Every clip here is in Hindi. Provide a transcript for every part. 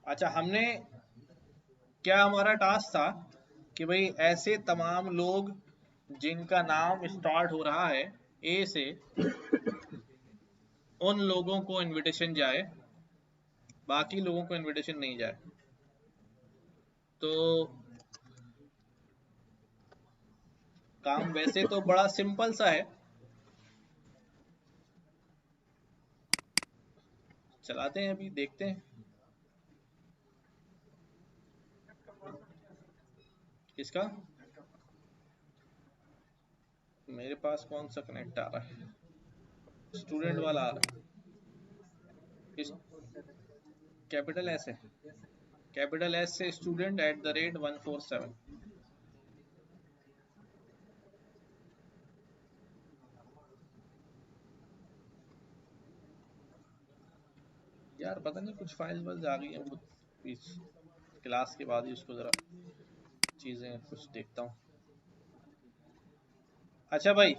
अच्छा, हमने क्या हमारा टास्क था कि भाई ऐसे तमाम लोग जिनका नाम स्टार्ट हो रहा है ए से, उन लोगों को इनविटेशन जाए, बाकी लोगों को इनविटेशन नहीं जाए। तो काम वैसे तो बड़ा सिंपल सा है, चलाते हैं, अभी देखते हैं। किसका? मेरे पास कौन सा कनेक्ट आ रहा है? स्टूडेंट वाला आ रहा है। इस कैपिटल एस है, कैपिटल एस से student@147। यार पता नहीं कुछ फाइल वाइल्स आ गई हैं, वो इस क्लास के बाद ही उसको जरा चीजें कुछ देखता हूँ। अच्छा भाई,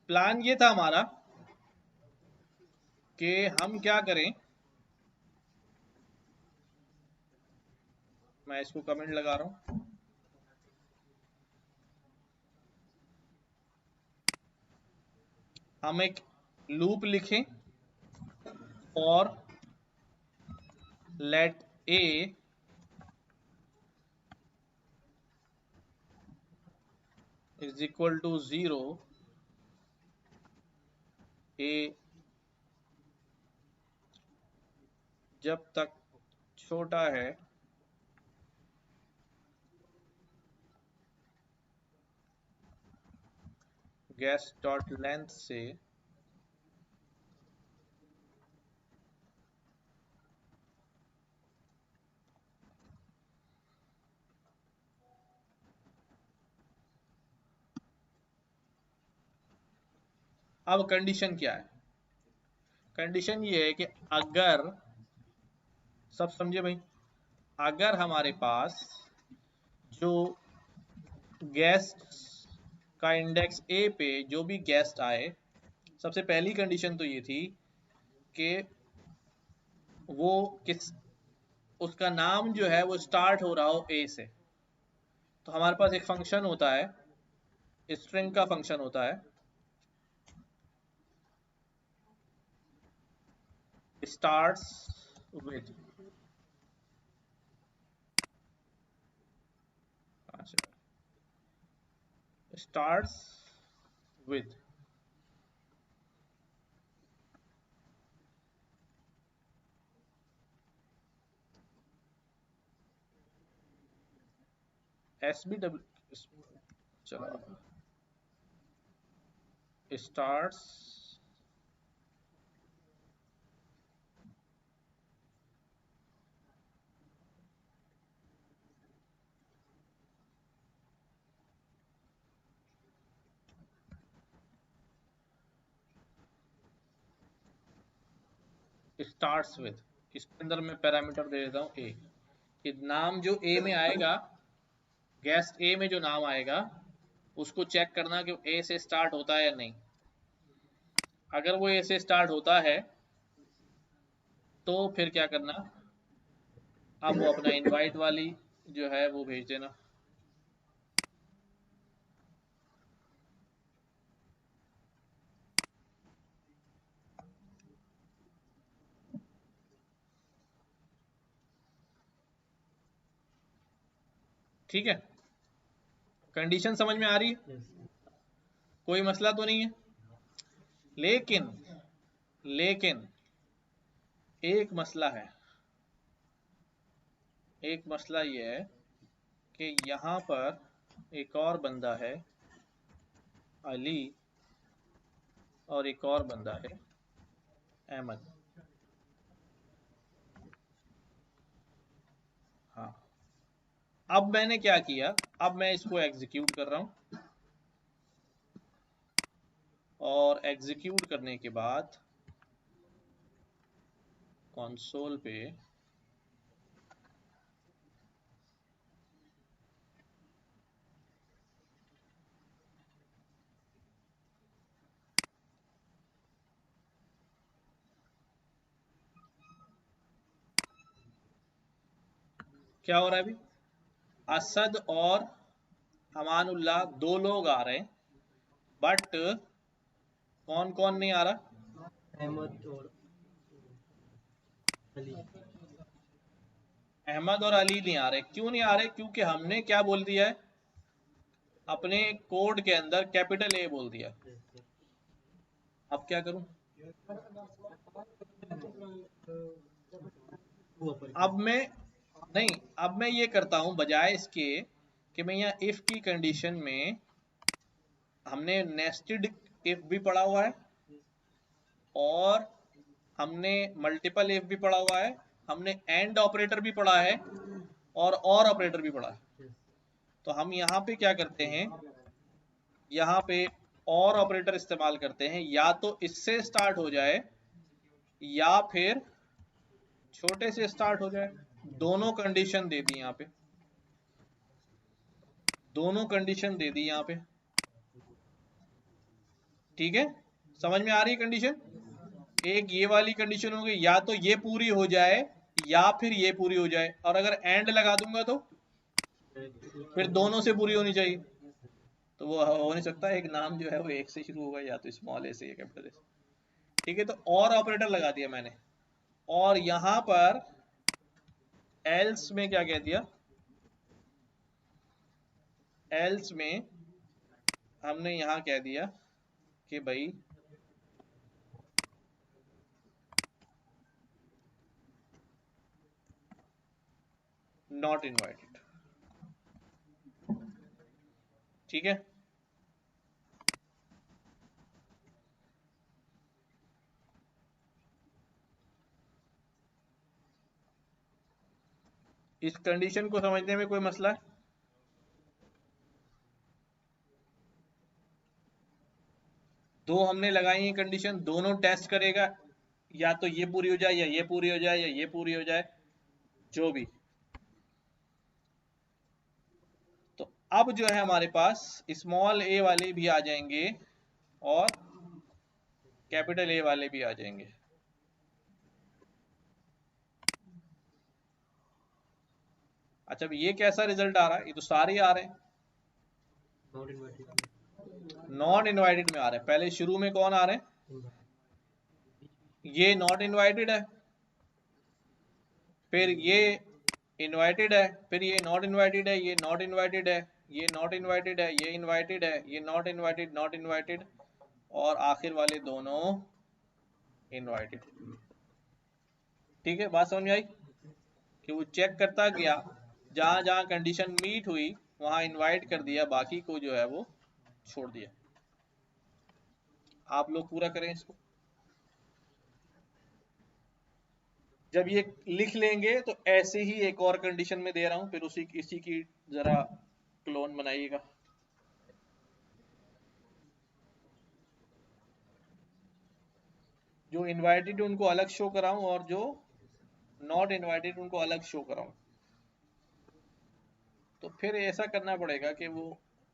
प्लान ये था हमारा कि हम क्या करें। मैं इसको कमेंट लगा रहा हूँ। हम एक लूप लिखें और let a is equal to 0, ए जब तक छोटा है गेस्ट डॉट लेंथ से अब कंडीशन क्या है? कंडीशन ये है कि अगर, सब समझे भाई, अगर हमारे पास जो गेस्ट का इंडेक्स ए पे जो भी गेस्ट आए, सबसे पहली कंडीशन तो ये थी कि वो किस, उसका नाम जो है वो स्टार्ट हो रहा हो ए से। तो हमारे पास एक फंक्शन होता है, स्ट्रिंग का फंक्शन होता है, starts with. Starts with S B W, चलो, स्टार्ट्स स्टार्ट्स विद, इसके अंदर मैं पैरामीटर दे देता हूँ ए, कि नाम जो ए में आएगा, गेस्ट ए में जो नाम आएगा उसको चेक करना कि ए से स्टार्ट होता है या नहीं। अगर वो ए से स्टार्ट होता है तो फिर क्या करना, अब वो अपना इनवाइट वाली जो है वो भेज देना। ठीक है, कंडीशन समझ में आ रही है? कोई मसला तो नहीं है। लेकिन लेकिन एक मसला है, एक मसला ये है कि यहाँ पर एक और बंदा है अली, और एक और बंदा है अहमद। हाँ, अब मैंने क्या किया, अब मैं इसको एग्जीक्यूट कर रहा हूँ, और एग्जीक्यूट करने के बाद कंसोल पे क्या हो रहा है अभी? असद और अमानुल्लाह दो लोग आ रहे हैं, बट कौन कौन नहीं आ रहा? अहमद और अली। अहमद और अली नहीं आ रहे। क्यों नहीं आ रहे? क्योंकि हमने क्या बोल दिया है अपने कोड के अंदर, कैपिटल ए बोल दिया। अब क्या करूं? अब मैं नहीं, अब मैं ये करता हूं बजाय इसके कि मैं यहाँ इफ की कंडीशन में, हमने नेस्टेड इफ भी पढ़ा हुआ है और हमने मल्टीपल इफ भी पढ़ा हुआ है, हमने एंड ऑपरेटर भी पढ़ा है और ऑपरेटर भी पढ़ा है। तो हम यहाँ पे क्या करते हैं, यहाँ पे और ऑपरेटर इस्तेमाल करते हैं, या तो इससे स्टार्ट हो जाए या फिर छोटे से स्टार्ट हो जाए। दोनों कंडीशन दे दी यहाँ पे, दोनों कंडीशन दे दी यहाँ पे। ठीक है, समझ में आ रही है कंडीशन? एक ये वाली कंडीशन होगी, या तो ये पूरी हो जाए या फिर ये पूरी हो जाए, और अगर एंड लगा दूंगा तो फिर दोनों से पूरी होनी चाहिए। तो वो हो नहीं सकता, एक नाम जो है वो एक से शुरू होगा, या तो स्मॉल ए से या कैपिटल ए से। ठीक है, तो और ऑपरेटर लगा दिया मैंने, और यहां पर एल्स में क्या कह दिया, एल्स में हमने यहां कह दिया कि भाई नॉट इनवाइटेड। ठीक है, इस कंडीशन को समझने में कोई मसला है? दो हमने लगाई है कंडीशन, दोनों टेस्ट करेगा, या तो ये पूरी हो जाए या ये पूरी हो जाए या ये पूरी हो जाए, जो भी। तो अब जो है हमारे पास स्मॉल ए वाले भी आ जाएंगे और कैपिटल ए वाले भी आ जाएंगे। अच्छा, अब ये कैसा रिजल्ट आ रहा है? ये तो सारे आ रहे हैं, नॉट इनवर्टेड। नॉन इनवाइटेड में आ रहे हैं। पहले शुरू में कौन आ रहे हैं? ये नॉट इनवाइटेड है, फिर ये इनवाइटेड है, फिर ये नॉट इनवाइटेड है, ये नॉट इनवाइटेड है, ये नॉट इनवाइटेड है, ये इनवाइटेड है, ये नॉट इनवाइटेड, नॉट इनवाइटेड, और आखिर वाले दोनों इनवाइटेड। ठीक है, बात समझ में आई? कि वो चेक करता गया, जहां जहां कंडीशन मीट हुई वहां इनवाइट कर दिया, बाकी को जो है वो छोड़ दिया। आप लोग पूरा करें इसको। जब ये लिख लेंगे तो ऐसे ही एक और कंडीशन में दे रहा हूं, फिर उसी इसी की जरा क्लोन बनाइएगा। जो इनवाइटेड उनको अलग शो कराऊं और जो नॉट इनवाइटेड उनको अलग शो कराऊं। तो फिर ऐसा करना पड़ेगा कि वो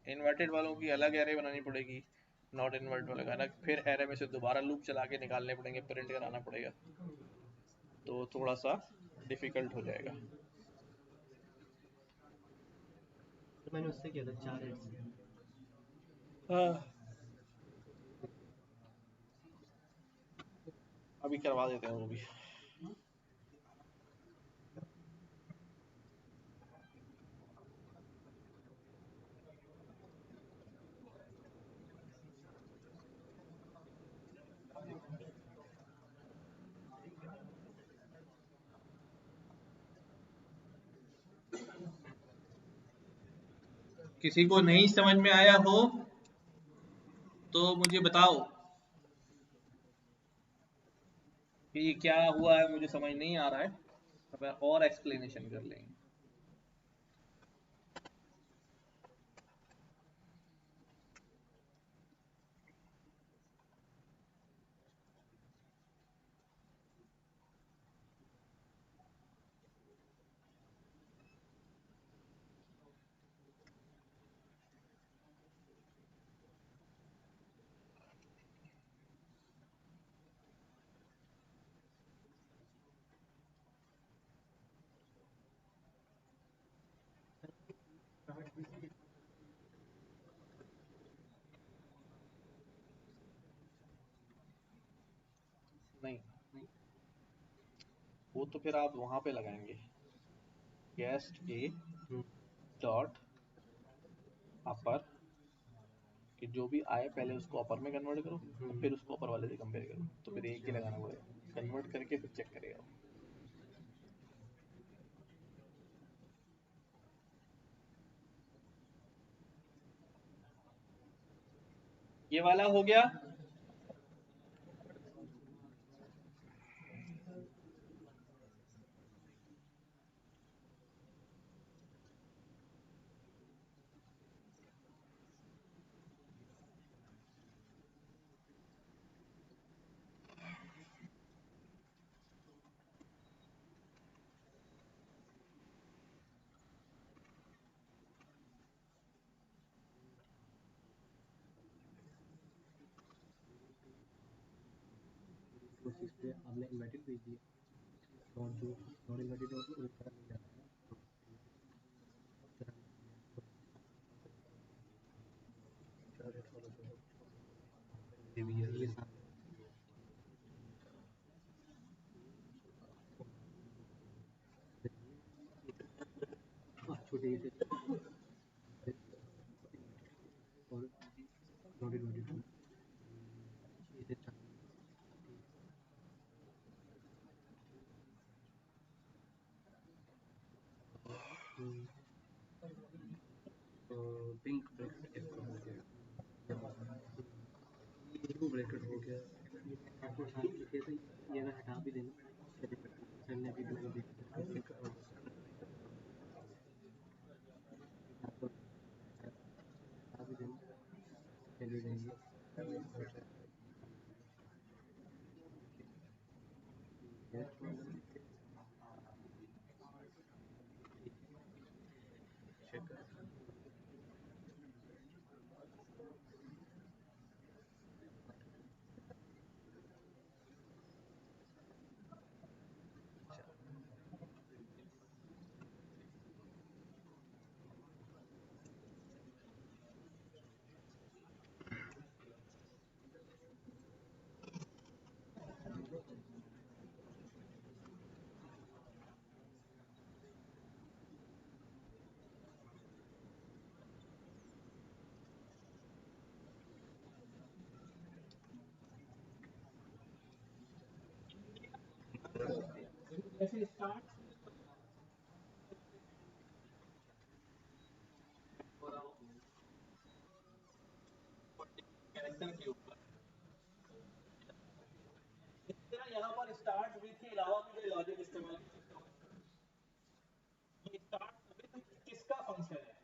इनवाइटेड वालों की अलग एरे बनानी पड़ेगी, नॉट इनवाइटेड वालों का अलग, फिर एरे में से दोबारा लूप चला के निकालने पड़ेंगे, प्रिंट कराना पड़ेगा, तो थोड़ा सा डिफिकल्ट हो जाएगा। तो मैंने उससे किया था 4 से। हाँ, अभी करवा देते हैं वो भी। किसी को नहीं समझ में आया हो तो मुझे बताओ कि ये क्या हुआ है, मुझे समझ नहीं आ रहा है, अब और एक्सप्लेनेशन कर लेंगे। वो तो फिर आप वहां पे लगाएंगे, गेस्ट ए हम्म, डॉट अपर, कि जो भी आए पहले उसको अपर में कन्वर्ट करो और फिर उसको अपर वाले से कंपेयर करो, तो फिर एक ही लगाना पड़ेगा, कन्वर्ट करके फिर चेक करेगा। ये वाला हो गया। प्रोसेस पे आपने इन्वर्टेड भेज दिया और जो नॉन इन्वर्टेड और वो तरह नहीं जाता है ये सारे छोटे से और नॉन इन्वर्टेड ये पिंक ब्रैकेट कैसे हो गया, ये वो ब्रैकेट हो गया, ये आपको सारी लिखे थे, ये अगर हटा भी देना सर ने भी मैंने देखा पिंक और हटा भी देना चले जाएंगे चेक जैसे स्टार्ट कैरेक्टर के ऊपर, इसी तरह यहाँ पर स्टार्ट विथ के अलावा भी कोई लॉजिक इस्तेमाल कर सकता हूँ। ये स्टार्ट विथ किसका फंक्शन है?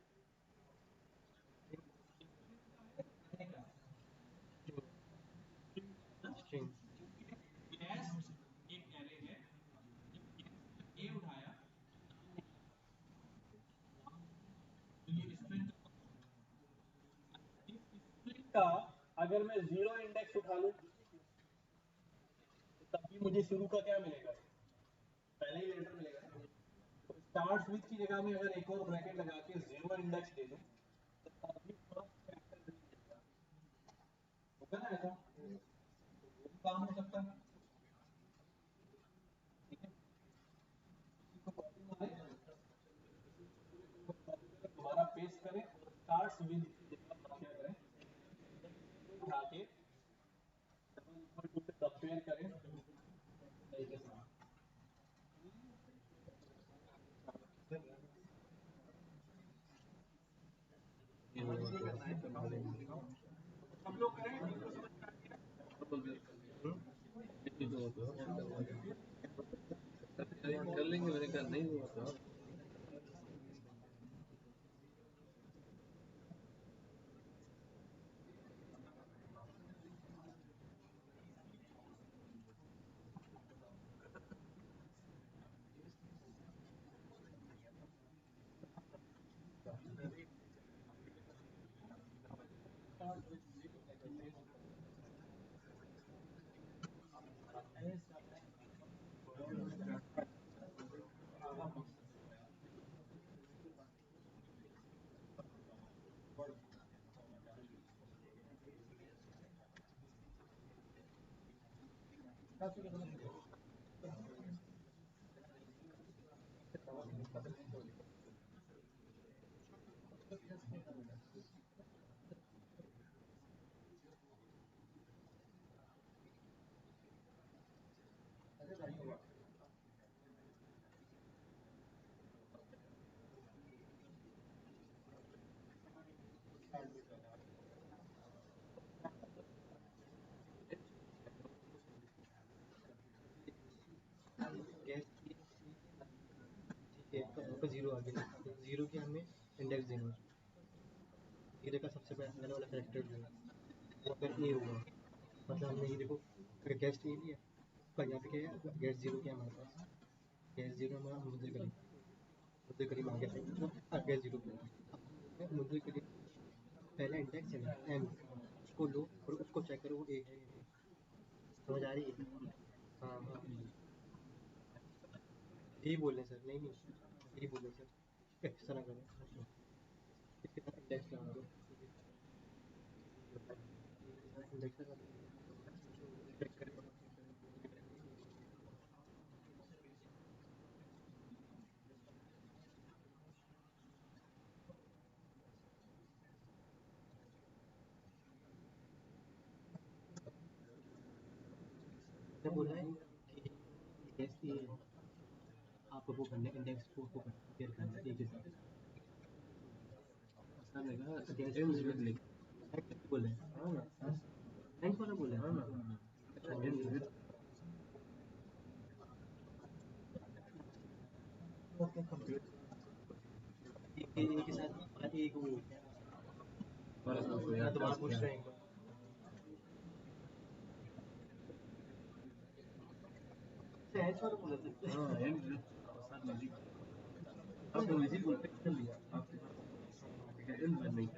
स्ट्रिंग गेस्ट एक एरे है, ए उठाया तो ये स्ट्रिंग का, अगर मैं जीरो इंडेक्स उठा लूं तो तब भी मुझे शुरू का क्या मिलेगा, पहले ही लेटर मिलेगा। तो स्टार्ट विथ की जगह में अगर एक और ब्रैकेट लगा के जीरो इंडेक्स दे दूं तो तब भी फर्स्ट कैरेक्टर नहीं मिलेगा, होगा ना ऐसा, वो भी काम हो सकता है। ठीक है, इसी को कॉपी मारे, दोबारा पेस्ट करें और स्टार्ट विथ की जगह पर क्या करें, उठा के डबल इक्वल टू से कंपेयर करें ए के साथ। सब लोग करें, जिनको समझ में आ गया। कर लेंगे, मैंने कहा नहीं हुआ था। जीरो आ गया, जीरो की हमें इंडेक्स देना है, जीरो का सबसे पहले वाला कैरेक्टर जो है वो अगर ए हुआ, मतलब हमने ये देखो गेस्ट ए लिया, पर यहाँ पे क्या है, गेस्ट जीरो क्या है हमारे पास, गेस्ट जीरो हमारा मुद्दे करीब आ गया, गेस्ट जीरो मुद्दे करीब पहला इंडेक्स है ना एम, उसको लो और उसको चेक करो वो ए है या नहीं, समझ आ रही है? हाँ हाँ, यही बोल रहे हैं सर, नहीं नहीं यही बोल रहे हैं सर, इस तरह करें, इसके साथ इंडेक्स लगा दो, इंडेक्स लगा दो, चेक करें। मैंने बोला है कि इंडेक्स ए है, आपको वो करना है इंडेक्स को कंपेयर करना है ए के साथ, बोले थैंक्स वाला बोले ए के साथ ए को मैं दोबारा पूछ रहा हूँ, थैंक्स वाला बोला था, हाँ एंड साथ में आप तो इसी बोल पे कर लिया आपके पास एंड नहीं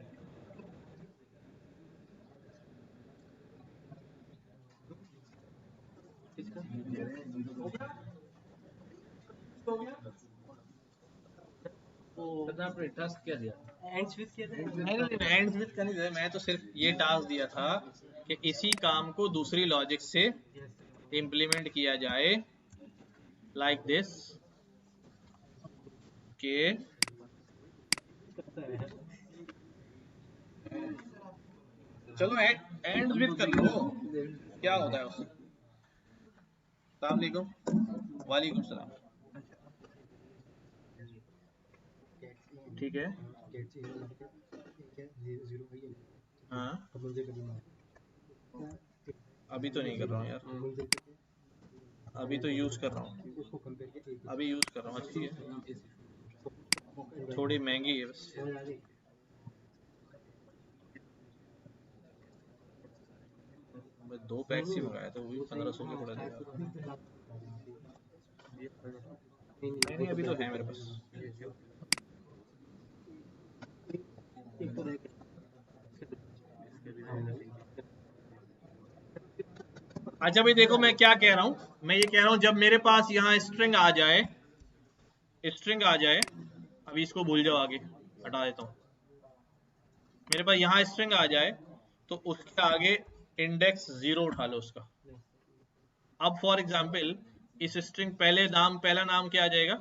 इसका हो गया तो आपने टास्क क्या दिया, एंड्स विद किया था, नहीं एंड विथ का नहीं दिया, मैं तो सिर्फ ये टास्क दिया था कि इसी काम को दूसरी लॉजिक से इम्प्लीमेंट किया जाए, लाइक दिस के चलो एंड विथ कर लो, क्या होता है उससे। अस्सलाम वालेकुम। वालेकुम सलाम। ठीक है। हाँ अभी तो नहीं कर रहा हूँ यार, अभी तो यूज कर रहा हूँ, अभी यूज कर रहा हूँ, अच्छी है, थोड़ी महंगी है बस। मैं 2 पैक्स ही मंगाया था, वो भी 1500 के पड़ा दिया। नहीं अभी तो है मेरे पास। अच्छा भाई देखो मैं क्या कह रहा हूँ, मैं ये कह रहा हूँ जब मेरे पास यहाँ स्ट्रिंग आ जाए, अभी इसको भूल जाओ, आगे हटा देता हूँ, मेरे पास यहाँ स्ट्रिंग आ जाए तो उसके आगे इंडेक्स 0 उठा लो उसका। अब फॉर एग्जाम्पल इस स्ट्रिंग पहला नाम क्या आ जाएगा,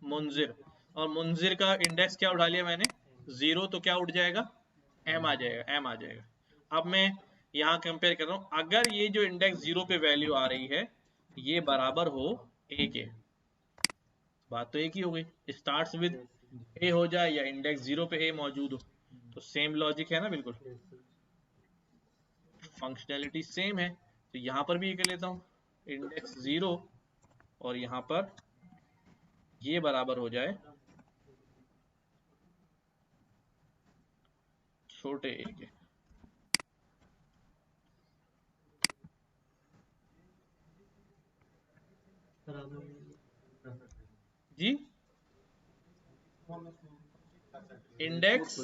मुंजिर, और मुंजिर का इंडेक्स क्या उठा लिया मैंने, 0, तो क्या उठ जाएगा, एम आ जाएगा। अब मैं यहाँ कंपेयर कर रहा हूँ, अगर ये जो इंडेक्स 0 पे वैल्यू आ रही है ये बराबर हो ए के, बात तो एक ही हो गई, स्टार्ट्स विद ए हो जाए या इंडेक्स 0 पे ए मौजूद हो, तो सेम लॉजिक है ना, बिल्कुल फंक्शनैलिटी सेम है। तो यहाँ पर भी ये कर लेता हूँ, इंडेक्स 0 और यहाँ पर ये बराबर हो जाए छोटे ए के। जी इंडेक्स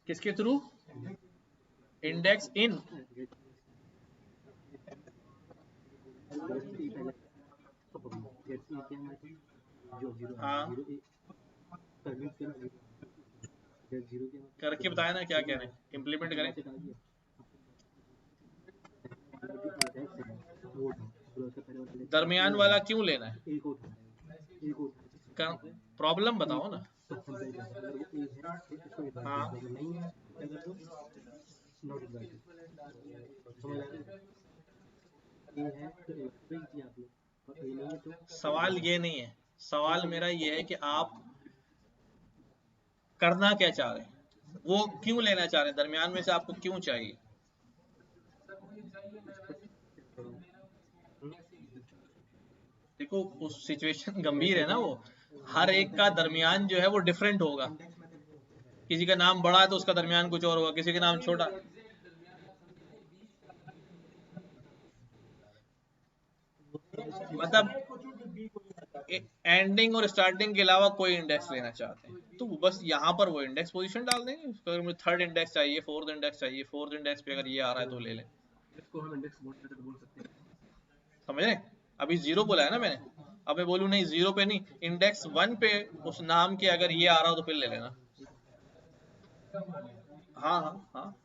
किसके थ्रू, इंडेक्स इन, हाँ करके बताया ना क्या कह रहे हैं, इम्प्लीमेंट करें। बोला उसका पहले वाला दरमियान वाला क्यों लेना है? ए को उठाना है, ए को उठाना है, प्रॉब्लम बताओ ना। तो कंपेयर करना है, अगर वो ए है तो इसको इन्वाइट हाँ करो, अगर नहीं है क्या कर दो, नॉट इन्वाइटेड। समझ आ रहा है? ए है तो इन्वाइट कर दिया आपने, और ए नहीं है तो सवाल ये नहीं है, सवाल मेरा ये है कि आप करना क्या चाह रहे हैं, वो क्यों लेना चाह रहे हैं, दरमियान में से आपको क्यों चाहिए? देखो उस सिचुएशन गंभीर है ना, वो हर एक का दरमियान जो है वो डिफरेंट होगा। किसी का नाम बड़ा है तो उसका दरमियान कुछ और होगा, किसी का नाम छोटा। मतलब एंडिंग और स्टार्टिंग के अलावा कोई इंडेक्स लेना चाहते हैं तो बस यहाँ पर वो इंडेक्स पोजीशन डाल देंगे। अगर मुझे थर्ड इंडेक्स चाहिए, फोर्थ इंडेक्स चाहिए, फोर्थ इंडेक्स पे अगर ये आ रहा है तो ले लें। इसको हम इंडेक्स बोल सकते हैं। समझ रहे? अभी जीरो बोला है ना मैंने, अब मैं बोलूँ नहीं जीरो पे नहीं, इंडेक्स 1 पे उस नाम के अगर ये आ रहा हो तो फिर ले लेना। हाँ हाँ हाँ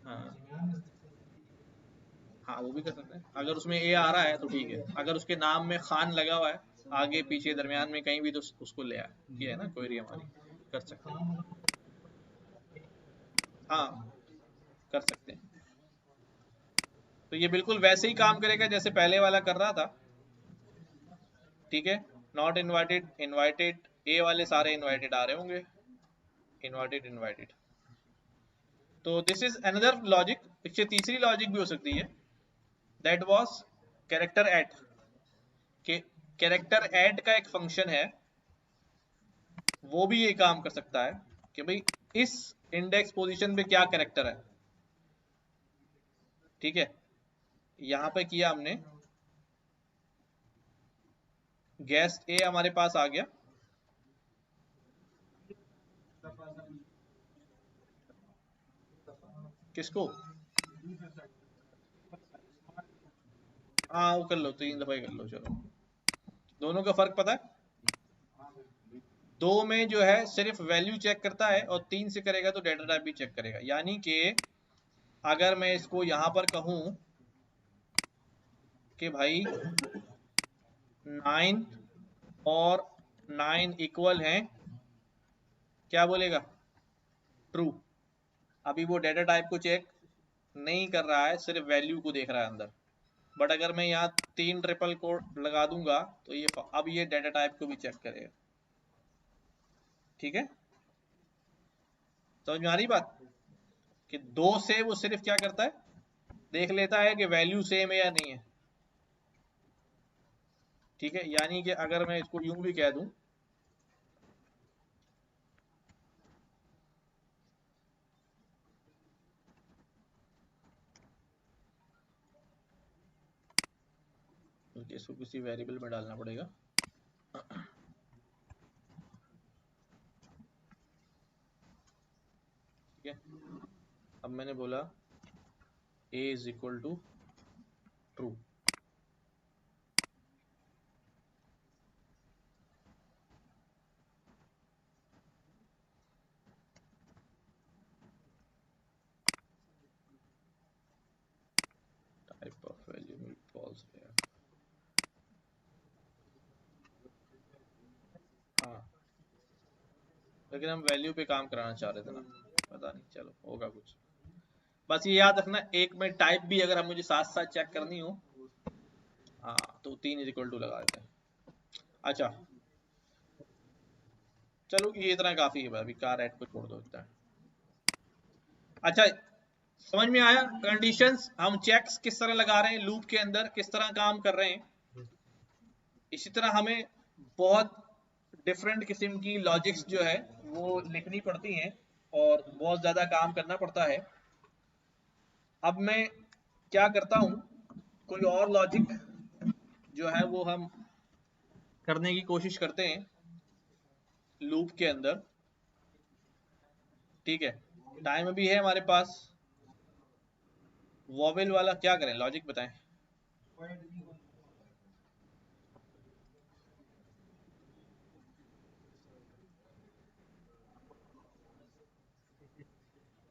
हाँ हाँ, वो भी कर सकते हैं। अगर उसमें ए आ रहा है तो ठीक है, अगर उसके नाम में खान लगा हुआ है आगे पीछे दरमियान में कहीं भी तो उसको ले आए, ये है ना क्वेरी हमारी, कर सकते हैं। हाँ कर सकते हैं। तो ये बिल्कुल वैसे ही काम करेगा जैसे पहले वाला कर रहा था। ठीक है, नॉट इनवाइटेड, इनवाइटेड, ए वाले सारे इनवाइटेड आ रहे होंगे, इनवाइटेड इनवाइटेड। तो दिस इज अनदर लॉजिक। इससे तीसरी लॉजिक भी हो सकती है, दैट वाज कैरेक्टर ऐड। के कैरेक्टर ऐड का एक फंक्शन है, वो भी ये काम कर सकता है कि भाई इस इंडेक्स पोजीशन पे क्या कैरेक्टर है। ठीक है, यहां पे किया हमने, गेस्ट ए हमारे पास आ गया, किसको? हाँ वो कर लो, 3 दफा ही कर लो, चलो। दोनों का फर्क पता है? 2 में जो है सिर्फ वैल्यू चेक करता है और 3 से करेगा तो डेटा टाइप भी चेक करेगा। यानी कि अगर मैं इसको यहां पर कहूं कि भाई 9 और 9 इक्वल हैं, क्या बोलेगा? ट्रू। अभी वो डेटा टाइप को चेक नहीं कर रहा है, सिर्फ वैल्यू को देख रहा है अंदर। बट अगर मैं यहाँ 3 ट्रिपल कोड लगा दूंगा तो ये अब ये डेटा टाइप को भी चेक करेगा। ठीक है, समझ में आ रही बात? कि 2 से वो सिर्फ क्या करता है, देख लेता है कि वैल्यू सेम है या नहीं है। ठीक है, यानी कि अगर मैं इसको यूं भी कह दूं, इसको किसी वेरिएबल में डालना पड़ेगा। ठीक है, अब मैंने बोला a is equal to true. Type of value false है। हाँ, लेकिन हम वैल्यू पे काम कराना चाह रहे थे ना, पता नहीं, चलो होगा कुछ। बस ये याद रखना, एक में टाइप भी अगर हम मुझे साथ साथ चेक करनी हो, हाँ तो 3 इज इक्वल टू लगा देते हैं। अच्छा चलो ये इतना काफी है, अभी कार एड को छोड़ दो इतना। अच्छा, समझ में आया कंडीशंस हम चेक्स किस तरह लगा रहे हैं, लूप के अंदर किस तरह काम कर रहे हैं। इसी तरह हमें बहुत डिफरेंट किस्म की लॉजिक्स जो है वो लिखनी पड़ती हैं और बहुत ज़्यादा काम करना पड़ता है। अब मैं क्या करता हूँ, कोई और लॉजिक जो है वो हम करने की कोशिश करते हैं लूप के अंदर। ठीक है, टाइम अभी है हमारे पास, वॉवेल वाला क्या करें, लॉजिक बताएं।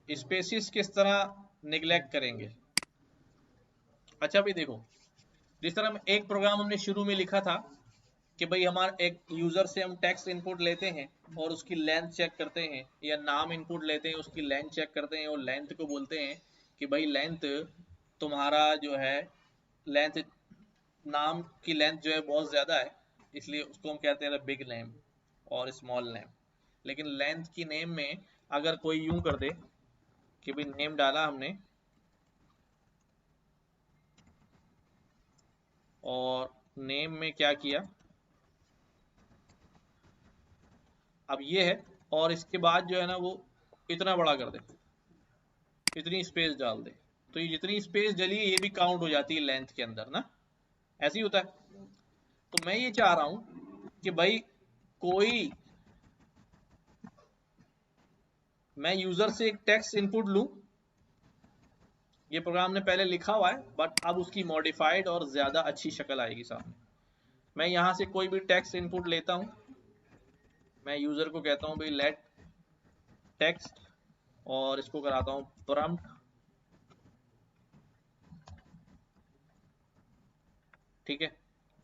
स्पेसिस किस तरह निग्लेक्ट करेंगे। अच्छा भाई देखो, जिस तरह एक प्रोग्राम हमने शुरू में लिखा था कि भाई हमारा एक यूजर से हम टेक्स्ट इनपुट लेते हैं और उसकी लेंथ चेक करते हैं, या नाम इनपुट लेते हैं उसकी लेंथ चेक करते हैं, और लेंथ को बोलते हैं कि भाई लेंथ तुम्हारा जो है, लेंथ नाम की लेंथ जो है बहुत ज़्यादा है, इसलिए उसको हम कहते हैं बिग नेम और स्मॉल नेम। लेकिन लेंथ की नेम में अगर कोई यूं कर दे कि भाई नेम डाला हमने और नेम में क्या किया, अब ये है, और इसके बाद जो है ना वो इतना बड़ा कर दे, इतनी स्पेस डाल दे, तो ये जितनी स्पेस डली है ये भी काउंट हो जाती है लेंथ के अंदर ना, ऐसे ही होता है। तो मैं ये चाह रहा हूं कि भाई कोई, मैं यूजर से एक टेक्स्ट इनपुट लूं, ये प्रोग्राम ने पहले लिखा हुआ है बट अब उसकी मॉडिफाइड और ज्यादा अच्छी शक्ल आएगी सामने। मैं यहां से कोई भी टेक्स्ट इनपुट लेता हूं, मैं यूजर को कहता हूं भाई लेट टेक्स्ट, और इसको कराता हूं प्रॉम्प्ट, ठीक है,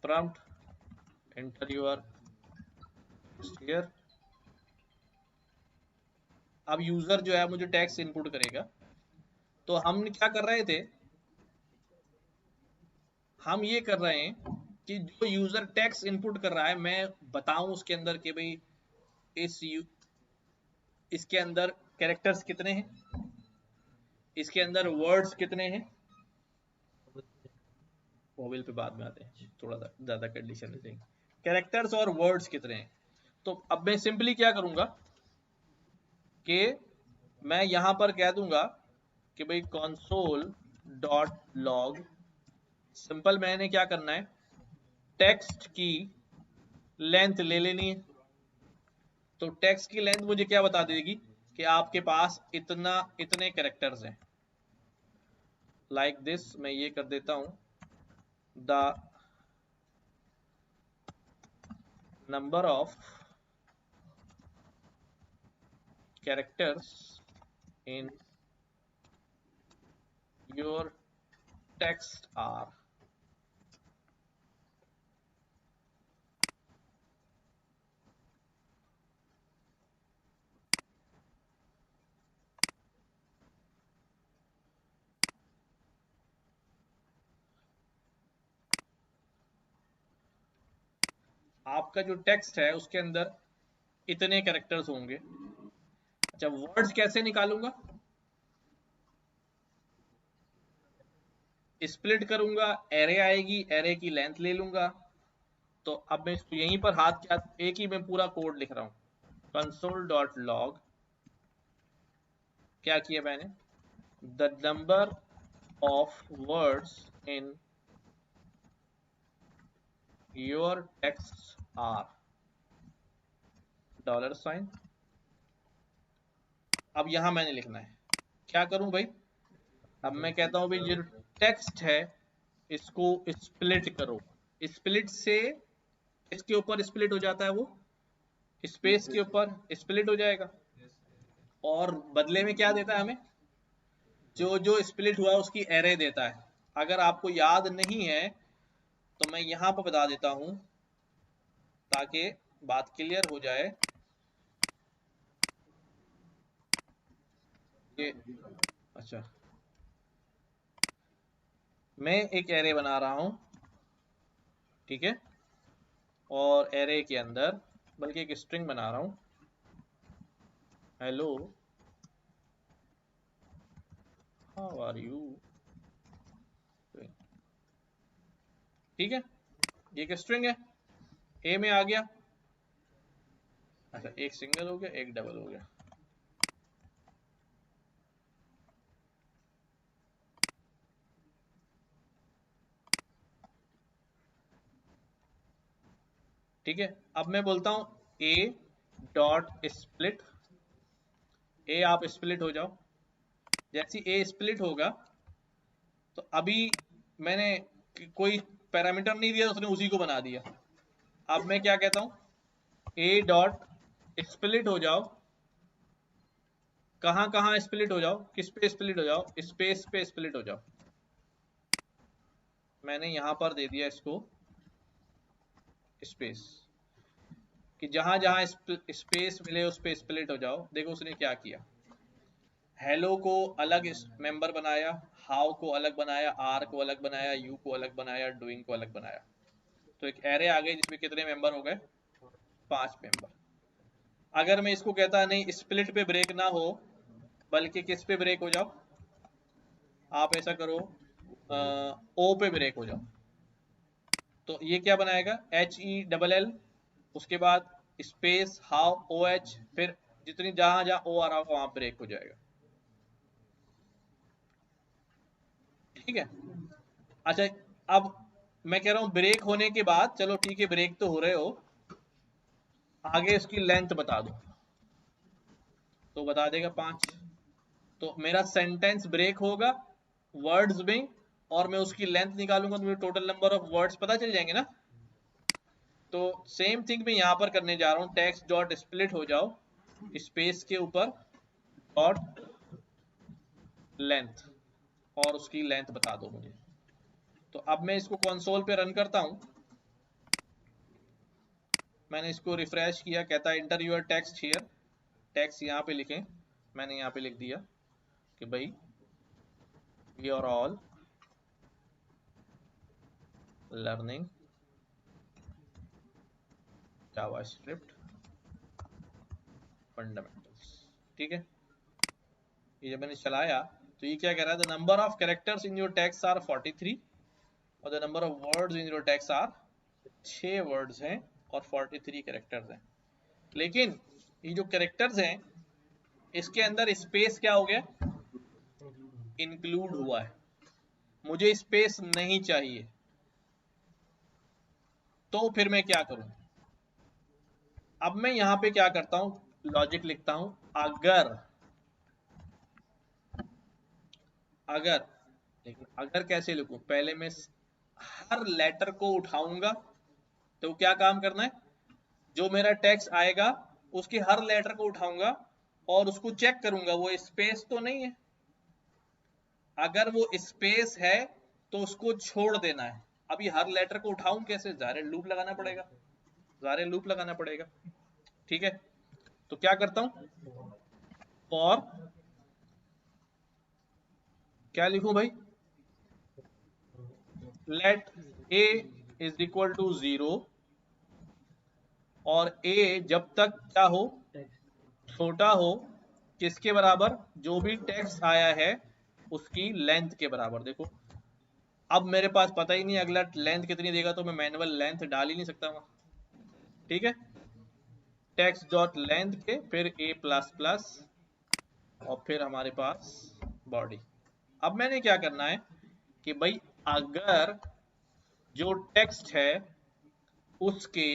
प्रॉम्प्ट एंटर यूर हियर। अब यूजर जो है मुझे टेक्स्ट इनपुट करेगा। तो हम क्या कर रहे थे, हम ये कर रहे हैं कि जो यूजर टेक्स्ट इनपुट कर रहा है मैं बताऊं उसके अंदर कि भाई इसके अंदर कैरेक्टर्स कितने हैं, इसके अंदर वर्ड्स कितने हैं, मोबाइल पे बाद में आते हैं, थोड़ा सा ज्यादा कंडीशन है, कैरेक्टर्स और वर्ड्स कितने हैं। तो अब मैं सिंपली क्या करूंगा कि मैं यहां पर कह दूंगा कि भाई console डॉट लॉग, सिंपल मैंने क्या करना है, टेक्स्ट की लेंथ ले लेनी है। तो टेक्स्ट की लेंथ मुझे क्या बता देगी कि आपके पास इतने कैरेक्टर्स हैं। लाइक दिस मैं ये कर देता हूं, the number of characters in your text are, आपका जो टेक्स्ट है उसके अंदर इतने कैरेक्टर्स होंगे। अच्छा, वर्ड्स कैसे निकालूंगा, स्प्लिट करूंगा, एरे आएगी, एरे की लेंथ ले लूंगा। तो अब मैं इसको यहीं पर हाथ क्या, एक ही मैं पूरा कोड लिख रहा हूं, कंसोल डॉट लॉग, क्या किया मैंने, the number of words in your text are $। अब यहां मैंने लिखना है, क्या करूं भाई, अब मैं कहता हूं भाई जो टेक्स्ट है इसको स्प्लिट करो। स्प्लिट से इसके ऊपर स्प्लिट हो जाता है, वो स्पेस के ऊपर स्प्लिट हो जाएगा, और बदले में क्या देता है हमें, जो जो स्प्लिट हुआ उसकी एरे देता है। अगर आपको याद नहीं है तो मैं यहां पर बता देता हूं ताकि बात क्लियर हो जाए। ये अच्छा, मैं एक एरे बना रहा हूं, ठीक है, और एरे के अंदर बल्कि एक स्ट्रिंग बना रहा हूं, हेलो हाउ आर यू, ठीक है, ये एक स्ट्रिंग है, ए में आ गया। अच्छा, एक सिंगल हो गया, एक डबल हो गया, ठीक है। अब मैं बोलता हूं ए डॉट स्प्लिट, ए आप स्प्लिट हो जाओ। जैसे ए स्प्लिट होगा तो अभी मैंने कोई पैरामीटर नहीं दिया, उसने उसी को बना दिया। अब मैं क्या कहता हूं, ए डॉट स्प्लिट हो जाओ, कहाँ कहाँ स्प्लिट हो जाओ, किस पे स्प्लिट हो जाओ, स्पेस पे स्प्लिट हो जाओ। मैंने यहां पर दे दिया इसको स्पेस, कि जहां जहां स्पेस मिले उस पे स्प्लिट हो जाओ। देखो उसने क्या किया, हेलो को अलग मेंबर बनाया, हाउ को अलग बनाया, आर को अलग बनाया, यू को अलग बनाया, डूइंग को अलग बनाया। तो एक एरे आ गई जिसमें कितने मेंबर हो गए, 5 मेंबर। अगर मैं इसको कहता नहीं स्प्लिट पे ब्रेक ना हो बल्कि किस पे ब्रेक हो जाओ, आप ऐसा करो ओ पे ब्रेक हो जाओ, तो ये क्या बनाएगा, HELL, उसके बाद स्पेस हाउ OH, फिर जितनी जहां जहां ओ आ रहा होगा वहां ब्रेक हो जाएगा। ठीक है। अच्छा अब मैं कह रहा हूं ब्रेक होने के बाद, चलो ठीक है ब्रेक तो हो रहे हो, आगे इसकी लेंथ बता दो, तो बता देगा 5। तो मेरा सेंटेंस ब्रेक होगा वर्ड्स में, और मैं उसकी लेंथ निकालूंगा तो मुझे टोटल नंबर ऑफ वर्ड्स पता चल जाएंगे ना। तो सेम थिंग मैं यहां पर करने जा रहा हूं, टेक्स्ट डॉट स्प्लिट हो जाओ, स्पेस के ऊपर डॉट लेंथ, और उसकी लेंथ बता दो मुझे। तो अब मैं इसको कंसोल पे रन करता हूं, मैंने इसको रिफ्रेश किया, कहता है enter your text here, text यहाँ पे लिखें, मैंने यहाँ पे लिख दिया कि भाई we are all learning JavaScript fundamentals. ठीक है, ये जब मैंने चलाया तो ये क्या कह रहा है, the number of characters in your text are 43 और the number of words in your text are 6 words हैं और 43 कैरेक्टर्स हैं। लेकिन ये जो कैरेक्टर्स हैं इसके अंदर स्पेस क्या हो गया, इंक्लूड हुआ है, मुझे स्पेस नहीं चाहिए। तो फिर मैं क्या करूं, अब मैं यहां पे क्या करता हूं, लॉजिक लिखता हूं, अगर अगर लेकिन अगर कैसे लिखूं, पहले मैं हर लेटर को उठाऊंगा, तो क्या काम करना है, जो मेरा टेक्स्ट आएगा उसके हर लेटर को उठाऊंगा और उसको चेक करूंगा वो स्पेस तो नहीं है। अगर वो स्पेस है तो उसको छोड़ देना है। अभी हर लेटर को उठाऊं कैसे, ज़ाहिर लूप लगाना पड़ेगा, ज़ाहिर लूप लगाना पड़ेगा। ठीक है, तो क्या करता हूं, फॉर क्या लिखूं भाई, let a is equal to 0, और a जब तक क्या हो, छोटा हो, किसके बराबर, जो भी टेक्स्ट आया है उसकी लेंथ के बराबर। देखो अब मेरे पास पता ही नहीं अगला लेंथ कितनी देगा, तो मैं मैनुअल लेंथ डाल ही नहीं सकता वहां। ठीक है, टेक्स्ट डॉट लेंथ के फिर a प्लस प्लस और फिर हमारे पास बॉडी। अब मैंने क्या करना है कि भाई अगर जो टेक्स्ट है उसके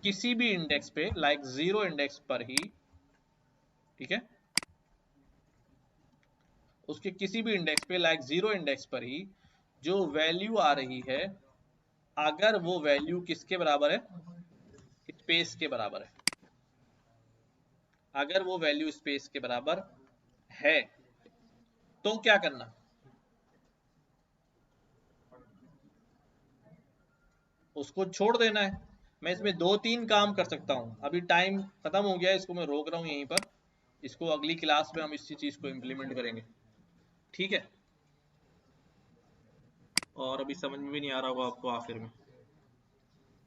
किसी भी इंडेक्स पे, लाइक 0 इंडेक्स पर ही, ठीक है, उसके किसी भी इंडेक्स पे लाइक 0 इंडेक्स पर ही जो वैल्यू आ रही है, अगर वो वैल्यू किसके बराबर है, स्पेस के बराबर है, अगर वो वैल्यू स्पेस के बराबर है तो क्या करना, उसको छोड़ देना है। मैं इसमें 2-3 काम कर सकता हूं, अभी टाइम खत्म हो गया है, इसको मैं रोक रहा हूं यहीं पर, इसको अगली क्लास में हम इसी चीज को इम्प्लीमेंट करेंगे। ठीक है, और अभी समझ में भी नहीं आ रहा होगा आपको आखिर में।